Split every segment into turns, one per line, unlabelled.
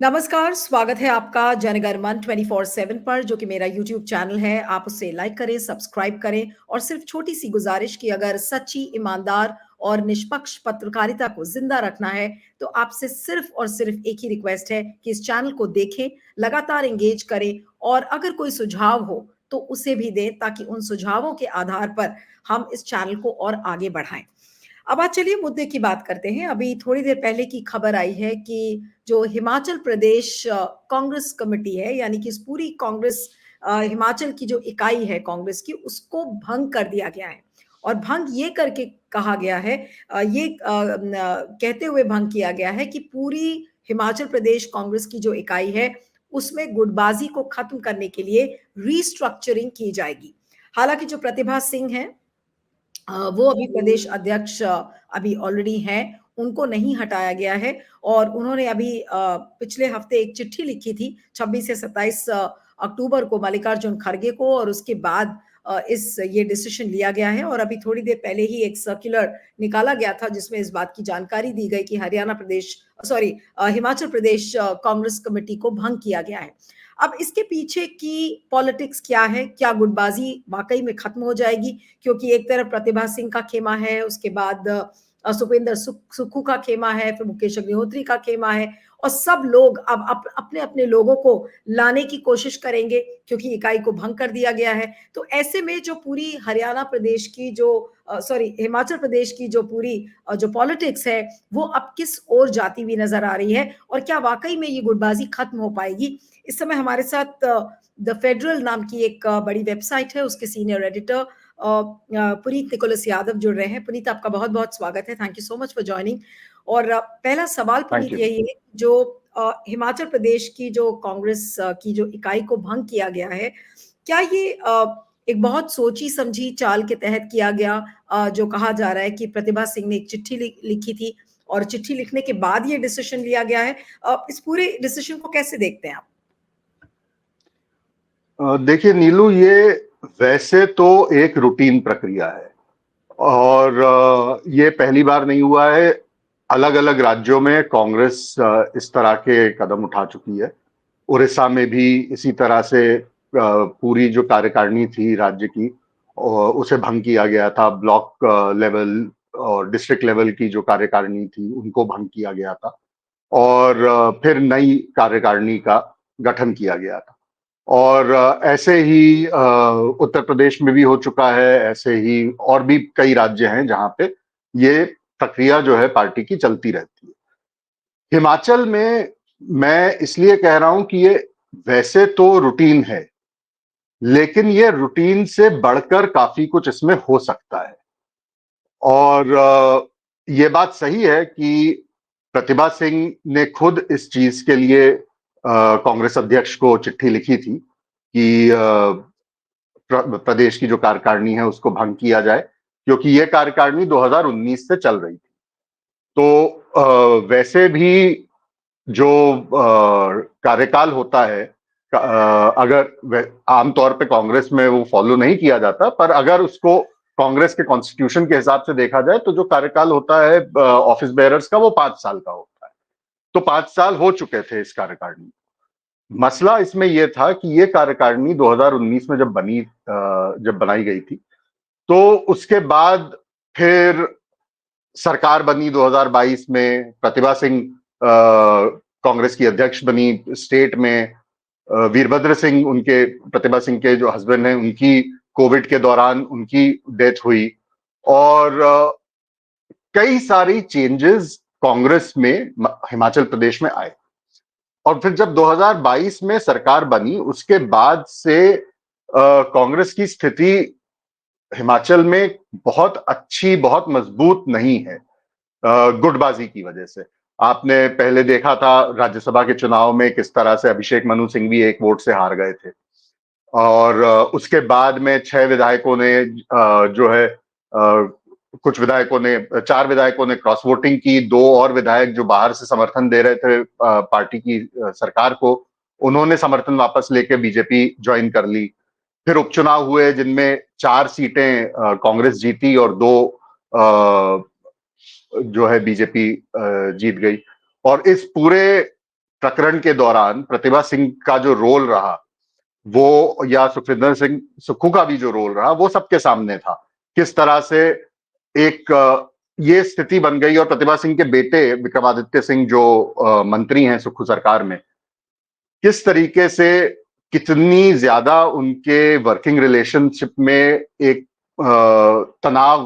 नमस्कार, स्वागत है आपका जनगणमन 24/7 पर, जो कि मेरा यूट्यूब चैनल है। आप उसे लाइक करें, सब्सक्राइब करें और सिर्फ छोटी सी गुजारिश कि अगर सच्ची, ईमानदार और निष्पक्ष पत्रकारिता को जिंदा रखना है तो आपसे सिर्फ और सिर्फ एक ही रिक्वेस्ट है कि इस चैनल को देखें, लगातार एंगेज करें और अगर कोई सुझाव हो तो उसे भी दें, ताकि उन सुझावों के आधार पर हम इस चैनल को और आगे बढ़ाएं। अब आज चलिए मुद्दे की बात करते हैं। अभी थोड़ी देर पहले की खबर आई है कि जो हिमाचल प्रदेश कांग्रेस कमेटी है, यानी कि इस पूरी कांग्रेस हिमाचल की जो इकाई है कांग्रेस की, उसको भंग कर दिया गया है। और भंग ये करके कहा गया है, कहते हुए भंग किया गया है कि पूरी हिमाचल प्रदेश कांग्रेस की जो इकाई है उसमें गुटबाजी को खत्म करने के लिए रीस्ट्रक्चरिंग की जाएगी। हालांकि जो प्रतिभा सिंह है, वो अभी प्रदेश अध्यक्ष अभी ऑलरेडी हैं, उनको नहीं हटाया गया है। और उन्होंने अभी पिछले हफ्ते एक चिट्ठी लिखी थी 26 से 27 अक्टूबर को मल्लिकार्जुन खड़गे को, और उसके बाद इस ये डिसीजन लिया गया है। और अभी थोड़ी देर पहले ही एक सर्कुलर निकाला गया था जिसमें इस बात की जानकारी दी गई कि हिमाचल प्रदेश कांग्रेस कमेटी को भंग किया गया है। अब इसके पीछे की पॉलिटिक्स क्या है? क्या गुटबाजी वाकई में खत्म हो जाएगी? क्योंकि एक तरफ प्रतिभा सिंह का खेमा है, उसके बाद सुखविंदर सुक्खू का खेमा है, फिर मुकेश अग्निहोत्री का खेमा है, और सब लोग अब अपने अपने लोगों को लाने की कोशिश करेंगे क्योंकि इकाई को भंग कर दिया गया है। तो ऐसे में जो पूरी हरियाणा प्रदेश की जो हिमाचल प्रदेश की जो पूरी जो पॉलिटिक्स है, वो अब किस ओर जाती हुई नजर आ रही है, और क्या वाकई में ये गुटबाजी खत्म हो पाएगी? इस समय हमारे साथ द फेडरल नाम की एक बड़ी वेबसाइट है, उसके senior editor Puneet Nicholas Yadav जुड़ रहे हैं। पुनीत, आपका बहुत बहुत स्वागत है। Thank you so much for joining. और पहला सवाल
थैंक
पुनीत
यू।
यही है, जो हिमाचल प्रदेश की जो कांग्रेस की जो इकाई को भंग किया गया है, क्या ये एक बहुत सोची समझी चाल के तहत किया गया? जो कहा जा रहा है कि प्रतिभा सिंह ने एक चिट्ठी लिखी थी और चिट्ठी लिखने के बाद ये डिसीजन लिया गया है। इस पूरे डिसीजन को कैसे देखते हैं आप?
देखिए नीलू, ये वैसे तो एक रूटीन प्रक्रिया है और ये पहली बार नहीं हुआ है। अलग अलग राज्यों में कांग्रेस इस तरह के कदम उठा चुकी है। उड़ीसा में भी इसी तरह से पूरी जो कार्यकारिणी थी राज्य की, उसे भंग किया गया था। ब्लॉक लेवल और डिस्ट्रिक्ट लेवल की जो कार्यकारिणी थी उनको भंग किया गया था और फिर नई कार्यकारिणी का गठन किया गया था। और ऐसे ही उत्तर प्रदेश में भी हो चुका है। ऐसे ही और भी कई राज्य हैं जहां पे ये प्रक्रिया जो है पार्टी की चलती रहती है। हिमाचल में मैं इसलिए कह रहा हूं कि ये वैसे तो रूटीन है, लेकिन ये रूटीन से बढ़कर काफी कुछ इसमें हो सकता है। और ये बात सही है कि प्रतिभा सिंह ने खुद इस चीज के लिए कांग्रेस अध्यक्ष को चिट्ठी लिखी थी कि प्रदेश की जो कार्यकारिणी है उसको भंग किया जाए, क्योंकि ये कार्यकारिणी 2019 से चल रही थी। तो वैसे भी जो कार्यकाल होता है, अगर आमतौर पे कांग्रेस में वो फॉलो नहीं किया जाता, पर अगर उसको कांग्रेस के कॉन्स्टिट्यूशन के हिसाब से देखा जाए तो जो कार्यकाल होता है ऑफिस बेयरर्स का, वो 5 साल का होता है। तो 5 साल हो चुके थे इस कार्यकारिणी। मसला इसमें यह था कि ये कार्यकारिणी 2019 में जब बनाई गई थी, तो उसके बाद फिर सरकार बनी 2022 में। प्रतिभा सिंह कांग्रेस की अध्यक्ष बनी स्टेट में। वीरभद्र सिंह, उनके प्रतिभा सिंह के जो हस्बैंड हैं, उनकी कोविड के दौरान उनकी डेथ हुई। और कई सारी चेंजेस कांग्रेस में हिमाचल प्रदेश में आए। और फिर जब 2022 में सरकार बनी, उसके बाद से कांग्रेस की स्थिति हिमाचल में बहुत अच्छी, बहुत मजबूत नहीं है, गुटबाजी की वजह से। आपने पहले देखा था राज्यसभा के चुनाव में किस तरह से अभिषेक मनु सिंघवी एक वोट से हार गए थे। और उसके बाद में 6 विधायकों ने जो है, कुछ विधायकों ने, 4 विधायकों ने क्रॉस वोटिंग की। 2 और विधायक जो बाहर से समर्थन दे रहे थे पार्टी की सरकार को, उन्होंने समर्थन वापस लेके बीजेपी ज्वाइन कर ली। फिर उपचुनाव हुए जिनमें 4 सीटें कांग्रेस जीती और 2 जो है बीजेपी जीत गई। और इस पूरे प्रकरण के दौरान प्रतिभा सिंह का जो रोल रहा, वो या सुखविंदर सिंह सुक्खू का भी जो रोल रहा, वो सबके सामने था। किस तरह से एक ये स्थिति बन गई, और प्रतिभा सिंह के बेटे विक्रमादित्य सिंह जो मंत्री हैं सुक्खू सरकार में, किस तरीके से कितनी ज्यादा उनके वर्किंग रिलेशनशिप में एक तनाव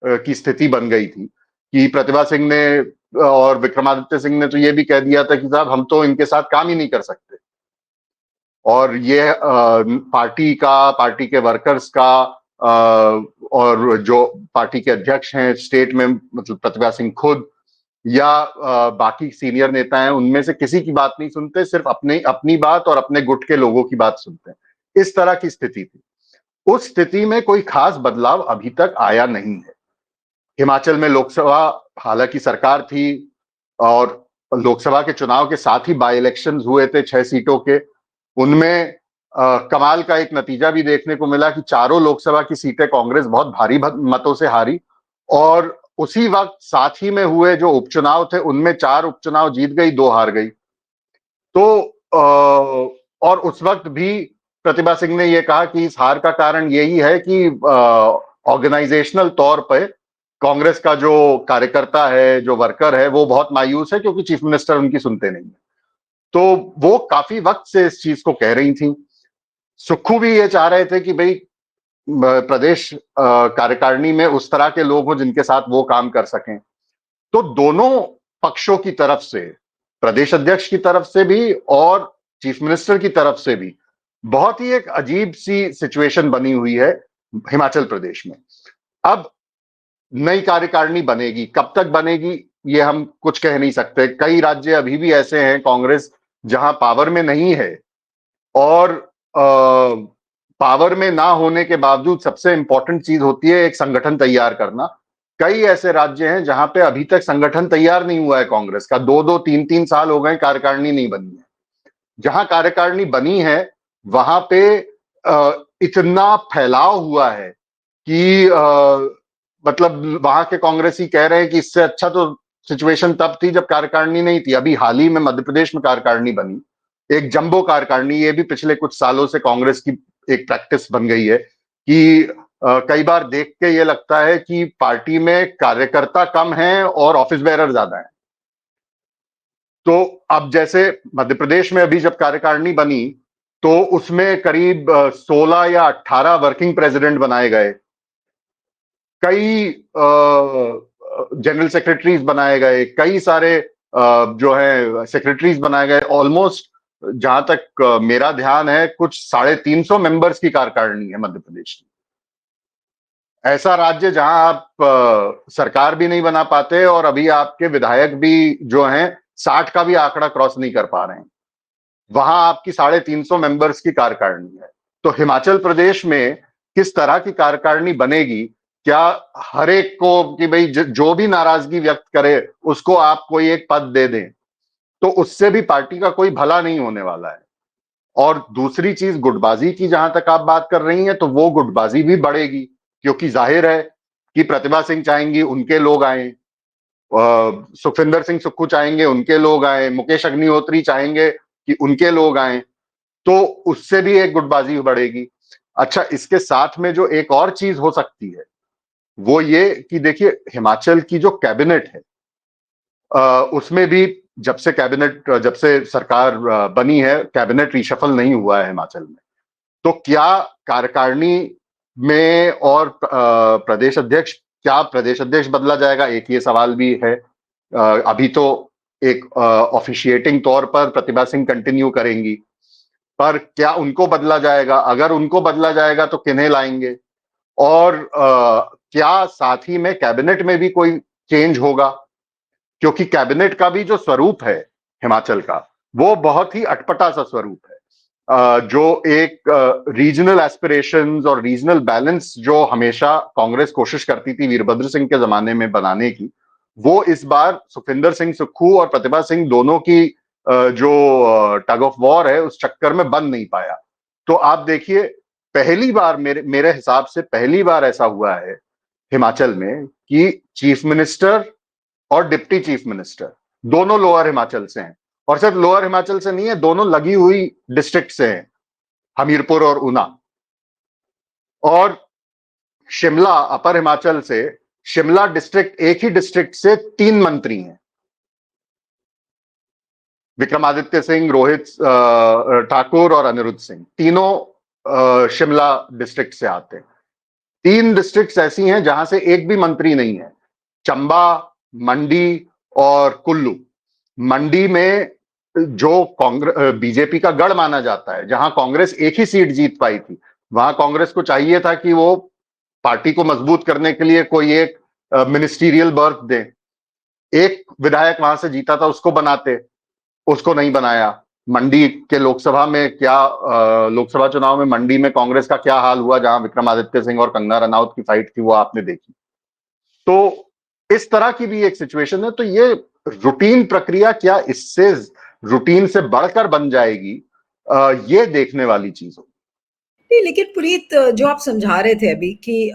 की स्थिति बन गई थी कि प्रतिभा सिंह ने और विक्रमादित्य सिंह ने तो ये भी कह दिया था कि साहब हम तो इनके साथ काम ही नहीं कर सकते, और ये पार्टी के वर्कर्स का और जो पार्टी के अध्यक्ष हैं स्टेट में, मतलब प्रतिभा सिंह खुद या बाकी सीनियर नेता हैं, उनमें से किसी की बात नहीं सुनते, सिर्फ अपनी बात और अपने गुट के लोगों की बात सुनते हैं। इस तरह की स्थिति थी। उस स्थिति में कोई खास बदलाव अभी तक आया नहीं है। हिमाचल में लोकसभा हालांकि सरकार थी, और लोकसभा के चुनाव के साथ ही बाई इलेक्शंस हुए थे 6 सीटों के। उनमें कमाल का एक नतीजा भी देखने को मिला कि चारों लोकसभा की सीटें कांग्रेस बहुत भारी मतों से हारी, और उसी वक्त साथ ही में हुए जो उपचुनाव थे उनमें 4 उपचुनाव जीत गई, 2 हार गई। तो और उस वक्त भी प्रतिभा सिंह ने यह कहा कि इस हार का कारण यही है कि ऑर्गेनाइजेशनल तौर पर कांग्रेस का जो कार्यकर्ता है, जो वर्कर है, वो बहुत मायूस है क्योंकि चीफ मिनिस्टर उनकी सुनते नहीं है। तो वो काफी वक्त से इस चीज को कह रही थी। सुक्खू भी ये चाह रहे थे कि भाई प्रदेश कार्यकारिणी में उस तरह के लोग हों जिनके साथ वो काम कर सकें। तो दोनों पक्षों की तरफ से, प्रदेश अध्यक्ष की तरफ से भी और चीफ मिनिस्टर की तरफ से भी, बहुत ही एक अजीब सी सिचुएशन बनी हुई है हिमाचल प्रदेश में। अब नई कार्यकारिणी बनेगी, कब तक बनेगी ये हम कुछ कह नहीं सकते। कई राज्य अभी भी ऐसे हैं कांग्रेस जहां पावर में नहीं है, और पावर में ना होने के बावजूद सबसे इंपॉर्टेंट चीज होती है एक संगठन तैयार करना। कई ऐसे राज्य हैं जहां पे अभी तक संगठन तैयार नहीं हुआ है कांग्रेस का, 2-2 3-3 साल हो गए कार्यकारिणी नहीं बनी है। जहां कार्यकारिणी बनी है वहां पे इतना फैलाव हुआ है कि मतलब वहां के कांग्रेसी कह रहे हैं कि इससे अच्छा तो सिचुएशन तब थी जब कार्यकारिणी नहीं थी। अभी हाल ही में मध्य प्रदेश में कार्यकारिणी बनी, एक जंबो कार्यकारिणी। ये भी पिछले कुछ सालों से कांग्रेस की एक प्रैक्टिस बन गई है कि कई बार देख के ये लगता है कि पार्टी में कार्यकर्ता कम हैं और ऑफिस बेरर ज्यादा हैं। तो अब जैसे मध्य प्रदेश में अभी जब कार्यकारिणी बनी तो उसमें करीब 16 या 18 वर्किंग प्रेसिडेंट बनाए गए, कई जनरल सेक्रेटरीज बनाए गए, कई सारे जो है सेक्रेटरीज बनाए गए। ऑलमोस्ट जहां तक मेरा ध्यान है कुछ 350 मेंबर्स की कार्यकारिणी है मध्य प्रदेश की। ऐसा राज्य जहां आप सरकार भी नहीं बना पाते और अभी आपके विधायक भी जो हैं 60 का भी आंकड़ा क्रॉस नहीं कर पा रहे हैं, वहां आपकी 350 मेंबर्स की कार्यकारिणी है। तो हिमाचल प्रदेश में किस तरह की कार्यकारिणी बनेगी? क्या हर एक को कि भाई जो भी नाराजगी व्यक्त करे उसको आप कोई एक पद दे दें, तो उससे भी पार्टी का कोई भला नहीं होने वाला है। और दूसरी चीज गुटबाजी की जहां तक आप बात कर रही हैं, तो वो गुटबाजी भी बढ़ेगी, क्योंकि जाहिर है कि प्रतिभा सिंह चाहेंगी उनके लोग आए, सुखविंदर सिंह सुक्खू चाहेंगे उनके लोग आए, मुकेश अग्निहोत्री चाहेंगे कि उनके लोग आए, तो उससे भी एक गुटबाजी बढ़ेगी। अच्छा, इसके साथ में जो एक और चीज हो सकती है वो ये कि देखिए हिमाचल की जो कैबिनेट है उसमें भी जब से सरकार बनी है, कैबिनेट रिशफल नहीं हुआ है हिमाचल में। तो क्या कार्यकारिणी में और क्या प्रदेश अध्यक्ष बदला जाएगा, एक ये सवाल भी है। अभी तो एक ऑफिशिएटिंग तौर पर प्रतिभा सिंह कंटिन्यू करेंगी, पर क्या उनको बदला जाएगा? अगर उनको बदला जाएगा तो किन्हें लाएंगे? और क्या साथ ही में कैबिनेट में भी कोई चेंज होगा? क्योंकि कैबिनेट का भी जो स्वरूप है हिमाचल का, वो बहुत ही अटपटा सा स्वरूप है। जो एक रीजनल एस्पिरेशंस और रीजनल बैलेंस जो हमेशा कांग्रेस कोशिश करती थी वीरभद्र सिंह के जमाने में बनाने की, वो इस बार सुखविंदर सिंह सुक्खू और प्रतिभा सिंह दोनों की जो टग ऑफ वॉर है उस चक्कर में बन नहीं पाया। तो आप देखिए, पहली बार मेरे हिसाब से पहली बार ऐसा हुआ है हिमाचल में कि चीफ मिनिस्टर और डिप्टी चीफ मिनिस्टर दोनों लोअर हिमाचल से हैं, और सिर्फ लोअर हिमाचल से नहीं है, दोनों लगी हुई डिस्ट्रिक्ट से हैं, हमीरपुर और ऊना। और शिमला अपर हिमाचल से, शिमला डिस्ट्रिक्ट, एक ही डिस्ट्रिक्ट से 3 मंत्री हैं, विक्रमादित्य सिंह, रोहित ठाकुर और अनिरुद्ध सिंह, तीनों शिमला डिस्ट्रिक्ट से आते हैं। 3 डिस्ट्रिक्ट्स ऐसी हैं जहां से एक भी मंत्री नहीं है, चंबा, मंडी और कुल्लू। मंडी में जो कांग्रेस बीजेपी का गढ़ माना जाता है, जहां कांग्रेस एक ही सीट जीत पाई थी, वहां कांग्रेस को चाहिए था कि वो पार्टी को मजबूत करने के लिए कोई एक मिनिस्टीरियल बर्थ दे। एक विधायक वहां से जीता था, उसको बनाते, उसको नहीं बनाया। मंडी के लोकसभा में क्या लोकसभा चुनाव में मंडी में कांग्रेस का क्या हाल हुआ, जहां विक्रमादित्य सिंह और कंगना रनौत की फाइट थी, वो आपने देखी। तो इस तरह की भी एक सिचुएशन है। तो ये रूटीन प्रक्रिया क्या इससे रूटीन से बढ़कर बन जाएगी, ये देखने वाली चीज हो।
नहीं, लेकिन पुनीत, जो आप समझा रहे थे अभी कि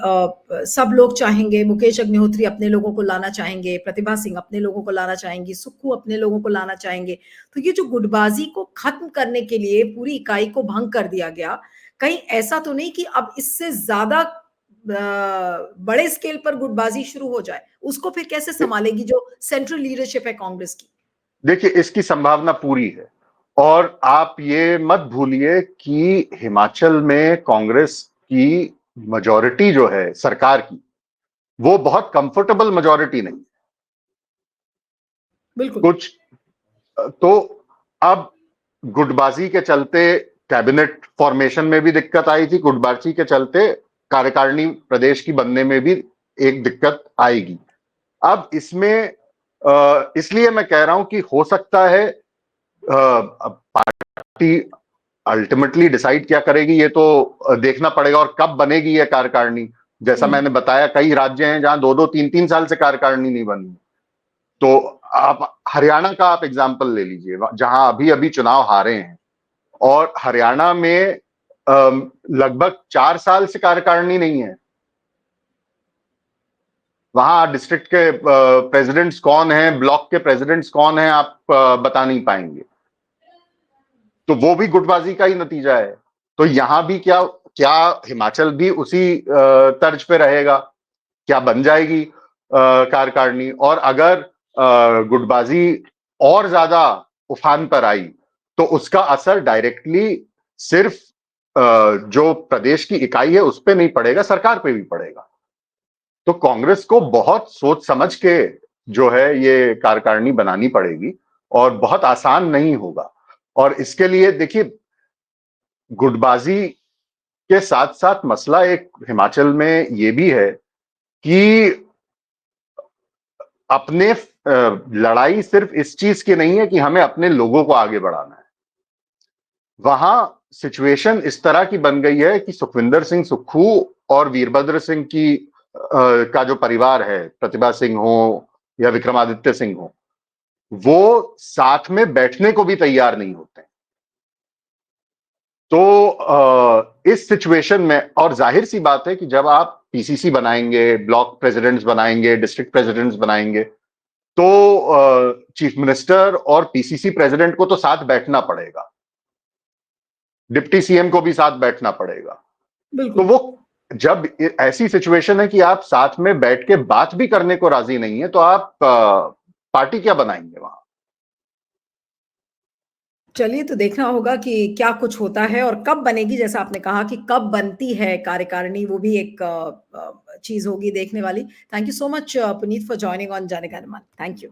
सब लोग चाहेंगे, मुकेश अग्निहोत्री अपने लोगों को लाना चाहेंगे, प्रतिभा सिंह अपने लोगों को लाना चाहेंगी, सुक्खू अपने लोगों को लाना चाहेंगे, तो ये जो गुटबाजी को खत्म करने के लिए पूरी इकाई को भंग कर दिया गया, कहीं ऐसा तो नहीं कि अब इससे ज्यादा बड़े स्केल पर गुटबाजी शुरू हो जाए? उसको फिर कैसे संभालेगी जो सेंट्रल लीडरशिप है कांग्रेस की?
देखिए, इसकी संभावना पूरी है। और आप ये मत भूलिए कि हिमाचल में कांग्रेस की मेजॉरिटी जो है सरकार की, वो बहुत कंफर्टेबल मेजॉरिटी नहीं।
बिल्कुल।
कुछ तो अब गुटबाजी के चलते कैबिनेट फॉर्मेशन में भी दिक्कत आई थी, गुटबाजी के चलते कार्यकारिणी प्रदेश की बनने में भी एक दिक्कत आएगी। अब इसमें इसलिए मैं कह रहा हूं कि हो सकता है पार्टी अल्टीमेटली डिसाइड क्या करेगी, ये तो देखना पड़ेगा, और कब बनेगी ये कार्यकारिणी। जैसा मैंने बताया, कई राज्य हैं जहां 2-2, 3-3 साल से कार्यकारिणी नहीं बनी। तो आप हरियाणा का आप एग्जाम्पल ले लीजिए, जहां अभी अभी चुनाव हारे हैं, और हरियाणा में लगभग 4 साल से कार्यकारिणी नहीं है। वहां डिस्ट्रिक्ट के प्रेसिडेंट्स कौन हैं, ब्लॉक के प्रेसिडेंट्स कौन हैं, आप बता नहीं पाएंगे। तो वो भी गुटबाजी का ही नतीजा है। तो यहां भी क्या क्या हिमाचल भी उसी तर्ज पे रहेगा? क्या बन जाएगी कार्यकारिणी? और अगर गुटबाजी और ज्यादा उफान पर आई, तो उसका असर डायरेक्टली सिर्फ जो प्रदेश की इकाई है उस पर नहीं पड़ेगा, सरकार पे भी पड़ेगा। तो कांग्रेस को बहुत सोच समझ के जो है ये कार्यकारिणी बनानी पड़ेगी, और बहुत आसान नहीं होगा। और इसके लिए देखिए, गुटबाजी के साथ साथ मसला एक हिमाचल में ये भी है कि अपने लड़ाई सिर्फ इस चीज की नहीं है कि हमें अपने लोगों को आगे बढ़ाना है। वहां सिचुएशन इस तरह की बन गई है कि सुखविंदर सिंह सुक्खू और वीरभद्र सिंह की का जो परिवार है, प्रतिभा सिंह हो या विक्रमादित्य सिंह हो, वो साथ में बैठने को भी तैयार नहीं होते। तो इस सिचुएशन में, और जाहिर सी बात है कि जब आप पीसीसी बनाएंगे, ब्लॉक प्रेसिडेंट्स बनाएंगे, डिस्ट्रिक्ट प्रेसिडेंट्स बनाएंगे, तो चीफ मिनिस्टर और पीसीसी प्रेसिडेंट को तो साथ बैठना पड़ेगा, डिप्टी सीएम को भी साथ बैठना पड़ेगा। तो वो जब ऐसी सिचुएशन है कि आप साथ में बैठ के बात भी करने को राजी नहीं है, तो आप पार्टी क्या बनाएंगे वहां?
चलिए, तो देखना होगा कि क्या कुछ होता है और कब बनेगी। जैसा आपने कहा कि कब बनती है कार्यकारिणी, वो भी एक चीज होगी देखने वाली। Thank you so much Puneet for joining on जाने का मन। Thank you.